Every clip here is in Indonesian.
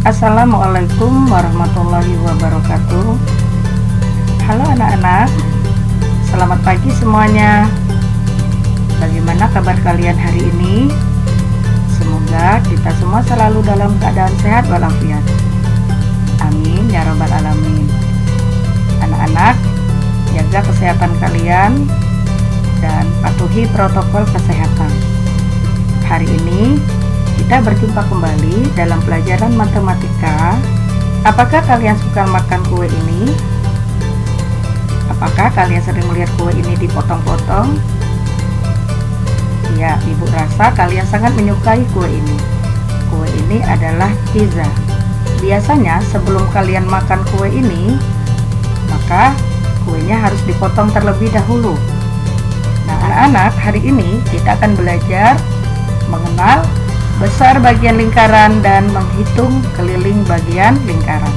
Assalamualaikum warahmatullahi wabarakatuh. Halo anak-anak, selamat pagi semuanya. Bagaimana kabar kalian hari ini? Semoga kita semua selalu dalam keadaan sehat walafiat. Amin ya rabbal alamin. Anak-anak, jaga kesehatan kalian dan patuhi protokol kesehatan. Hari ini kita berjumpa kembali dalam pelajaran matematika. Apakah kalian suka makan kue ini? Apakah kalian sering melihat kue ini dipotong-potong? Ya, ibu rasa kalian sangat menyukai kue ini. Kue ini adalah pizza. Biasanya sebelum kalian makan kue ini, maka kuenya harus dipotong terlebih dahulu. Nah, anak-anak, hari ini kita akan belajar mengenal besar bagian lingkaran dan menghitung keliling bagian lingkaran.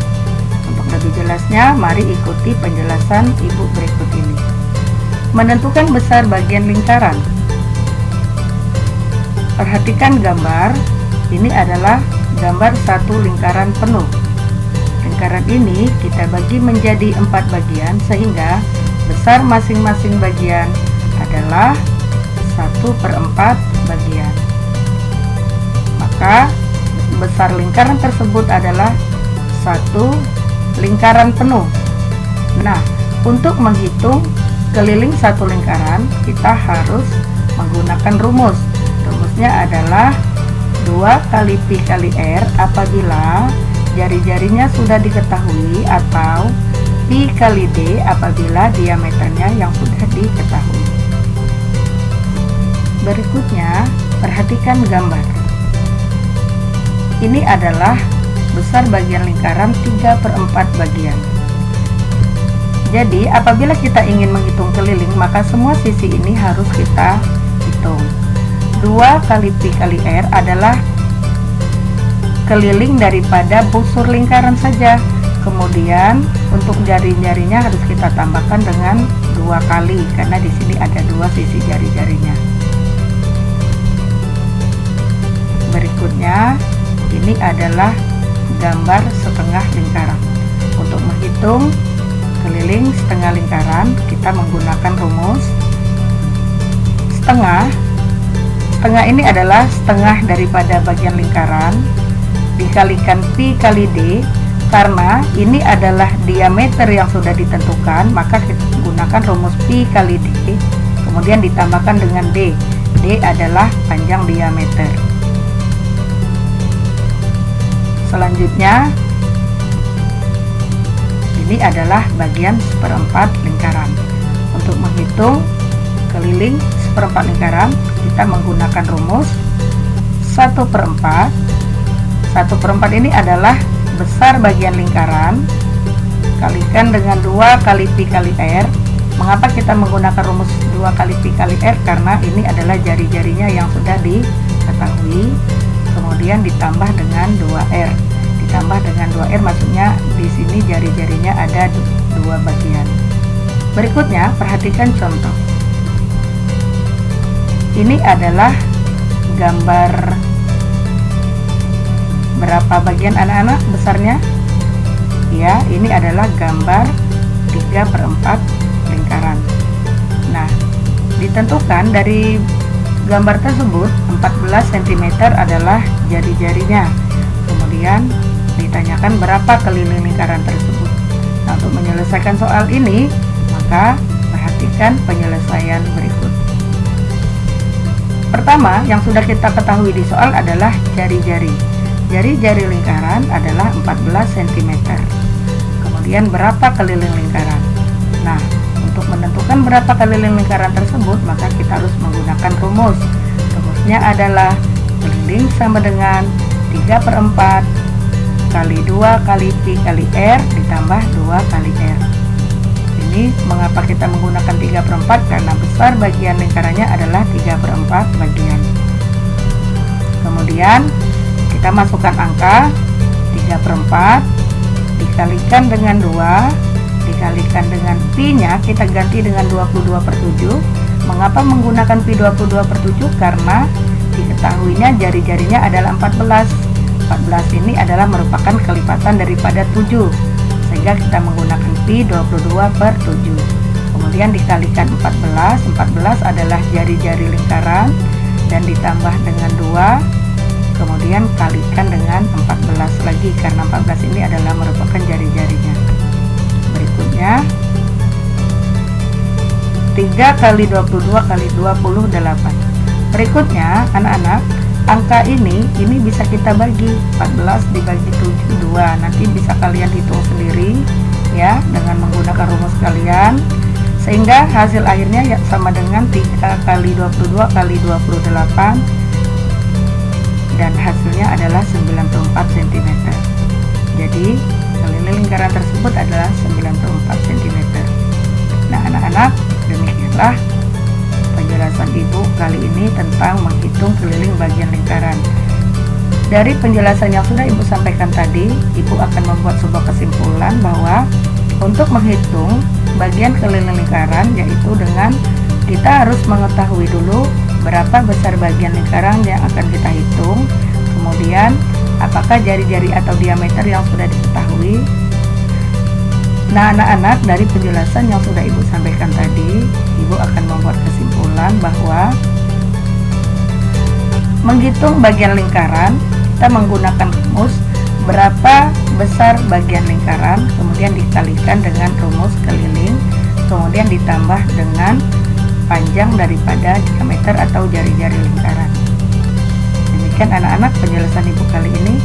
Untuk lebih jelasnya, mari ikuti penjelasan ibu berikut ini. Menentukan besar bagian lingkaran. Perhatikan gambar. Ini adalah gambar satu lingkaran penuh. Lingkaran ini kita bagi menjadi 4 bagian sehingga besar masing-masing bagian adalah 1/4 bagian. Maka besar lingkaran tersebut adalah satu lingkaran penuh. Nah, untuk menghitung keliling satu lingkaran, kita harus menggunakan rumus. Rumusnya adalah 2 kali pi kali r apabila jari-jarinya sudah diketahui, atau pi kali d apabila diameternya yang sudah diketahui. Berikutnya, perhatikan gambar. Ini adalah besar bagian lingkaran 3/4 bagian. Jadi apabila kita ingin menghitung keliling, maka semua sisi ini harus kita hitung. 2 kali pi kali r adalah keliling daripada busur lingkaran saja. Kemudian untuk jari-jarinya harus kita tambahkan dengan 2 kali, karena di sini ada 2 sisi jari-jarinya. Berikutnya, ini adalah gambar setengah lingkaran. Untuk menghitung keliling setengah lingkaran, kita menggunakan rumus setengah. Setengah ini adalah setengah daripada bagian lingkaran dikalikan pi kali d. Karena ini adalah diameter yang sudah ditentukan, maka kita menggunakan rumus pi kali d, kemudian ditambahkan dengan d. D adalah panjang diameter. Selanjutnya, ini adalah bagian 1/4 lingkaran. Untuk menghitung keliling 1/4 lingkaran, kita menggunakan rumus 1/4. 1/4 ini adalah besar bagian lingkaran kalikan dengan 2 kali pi kali r. Mengapa kita menggunakan rumus 2 kali pi kali r? Karena ini adalah jari-jarinya yang sudah diketahui. Kemudian ditambah dengan 2R. Ditambah dengan 2R maksudnya di sini jari-jarinya ada 2 bagian. Berikutnya, perhatikan contoh. Ini adalah gambar berapa bagian anak-anak besarnya? Ya, ini adalah gambar 3/4 lingkaran. Nah, ditentukan dari gambar tersebut 14 cm adalah jari-jarinya. Kemudian ditanyakan berapa keliling lingkaran tersebut. Nah, untuk menyelesaikan soal ini, maka perhatikan penyelesaian berikut. Pertama, yang sudah kita ketahui di soal adalah jari-jari. Jari-jari lingkaran adalah 14 cm. Kemudian berapa keliling lingkaran? Nah, untuk menentukan berapa keliling lingkaran tersebut, maka kita harus menggunakan rumus. Rumusnya adalah keliling sama dengan 3/4 kali 2 kali pi kali r ditambah 2 kali r. Ini mengapa kita menggunakan 3/4? Karena besar bagian lingkarannya adalah 3/4 bagian. Kemudian kita masukkan angka 3/4 dikalikan dengan 2 dikalikan dengan pi-nya, kita ganti dengan 22/7. Mengapa menggunakan pi 22/7? Karena diketahuinya jari-jarinya adalah 14. 14 ini adalah merupakan kelipatan daripada 7, sehingga kita menggunakan pi 22/7. Kemudian dikalikan 14. 14 adalah jari-jari lingkaran dan ditambah dengan 2, kemudian kalikan dengan 14 lagi, karena 14 ini adalah merupakan jari-jarinya. Berikutnya 3 kali 22 kali 28. Berikutnya anak-anak, angka ini bisa kita bagi. 14 dibagi 7, 2. Nanti bisa kalian hitung sendiri ya dengan menggunakan rumus kalian, sehingga hasil akhirnya ya sama dengan 3 kali 22 kali 28, dan hasilnya adalah 94 cm. Jadi keliling lingkaran tersebut adalah 94 cm. Nah anak-anak, demikianlah penjelasan Ibu kali ini tentang menghitung keliling bagian lingkaran. Dari penjelasan yang sudah Ibu sampaikan tadi, Ibu akan membuat sebuah kesimpulan bahwa untuk menghitung bagian keliling lingkaran, yaitu dengan kita harus mengetahui dulu berapa besar bagian lingkaran yang akan kita hitung, kemudian apakah jari-jari atau diameter yang sudah diketahui. Nah anak-anak, dari penjelasan yang sudah Ibu sampaikan tadi, Ibu akan membuat kesimpulan bahwa menghitung bagian lingkaran, kita menggunakan rumus berapa besar bagian lingkaran, kemudian dikalikan dengan rumus keliling, kemudian ditambah dengan panjang daripada diameter atau jari-jari lingkaran. Demikian anak-anak penjelasan Ibu kali ini,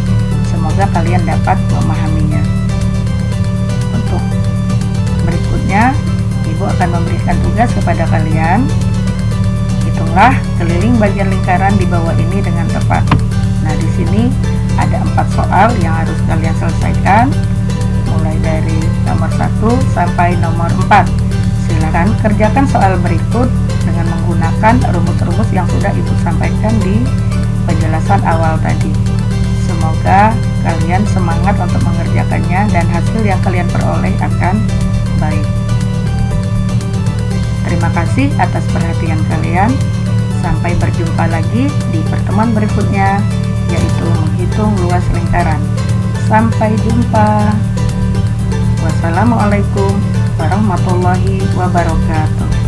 semoga kalian dapat memahaminya. Untuk berikutnya, Ibu akan memberikan tugas kepada kalian. Hitunglah keliling bagian lingkaran di bawah ini dengan tepat. Nah, di sini ada 4 soal yang harus kalian selesaikan, mulai dari nomor 1 sampai nomor 4. Silakan kerjakan soal berikut dengan menggunakan rumus-rumus yang sudah Ibu sampaikan di penjelasan awal tadi. Semoga kalian semangat untuk mengerjakannya dan hasil yang kalian peroleh akan baik. Terima kasih atas perhatian kalian. Sampai berjumpa lagi di pertemuan berikutnya, yaitu menghitung luas lingkaran. Sampai jumpa. Wassalamualaikum warahmatullahi wabarakatuh.